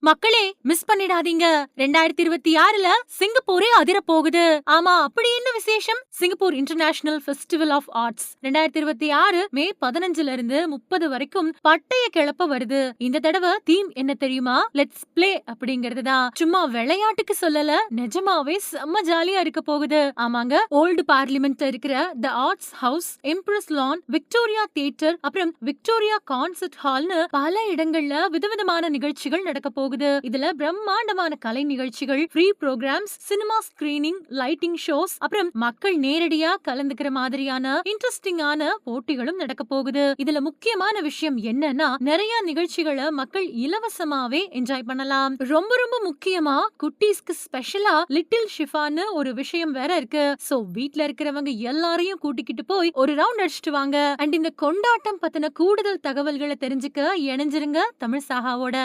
மக்களே மிஸ் பண்ணிடாதீங்க. 2026ல சிங்கப்பூரே அதிர போகுது. ஆமா, அப்படி என்ன விசேஷம்? Singapore International Festival of Arts 2026 May 15ல இருந்து 30 வரைக்கும் பட்டைய கிளப்ப வருது. இந்த தடவை தீம் என்ன தெரியுமா? லெட்ஸ் பிளே அப்படிங்கிறது தான். சும்மா விளையாட்டுக்கு சொல்லல, நிஜமாவே செம்ம ஜாலியா இருக்க போகுது. ஆமாங்க, ஓல்டு பார்லிமெண்ட்ல இருக்கிற தி ஆர்ட்ஸ் ஹவுஸ், எம்ப்ரஸ் லான், விக்டோரியா தியேட்டர், அப்புறம் விக்டோரியா கான்சர்ட் ஹால்னு பல இடங்கள்ல விதவிதமான நிகழ்ச்சிகள் நடக்க போகுது. இதுல பிரம்மாண்டமான கலை நிகழ்ச்சிகள், free programs, cinema screening, lighting shows, அப்புறம் மக்கள் நேரடியா கலந்துக்கிற மாதிரியான இன்ட்ரெஸ்டிங்கான போட்டிகளும் நடக்க போகுது. இதுல முக்கியமான விஷயம் என்னன்னா, நிறைய நிகழ்ச்சிகளை மக்கள் இலவசமாவே என்ஜாய் பண்ணலாம். ரொம்ப ரொம்ப முக்கியமா குட்டீஸ்க்கு ஸ்பெஷலா லிட்டில் ஷிஃபான்னு ஒரு விஷயம் வேற இருக்கு. சோ வீட்ல இருக்கிறவங்க எல்லாரையும் கூட்டிக்கிட்டு போய் ஒரு ரவுண்ட் அடிச்சிட்டு வாங்க. அண்ட் இந்த கொண்டாட்டம் பத்தின கூடுதல் தகவல்களை தெரிஞ்சுக்க இணைஞ்சிருங்க தமிழ் சாகாவோட.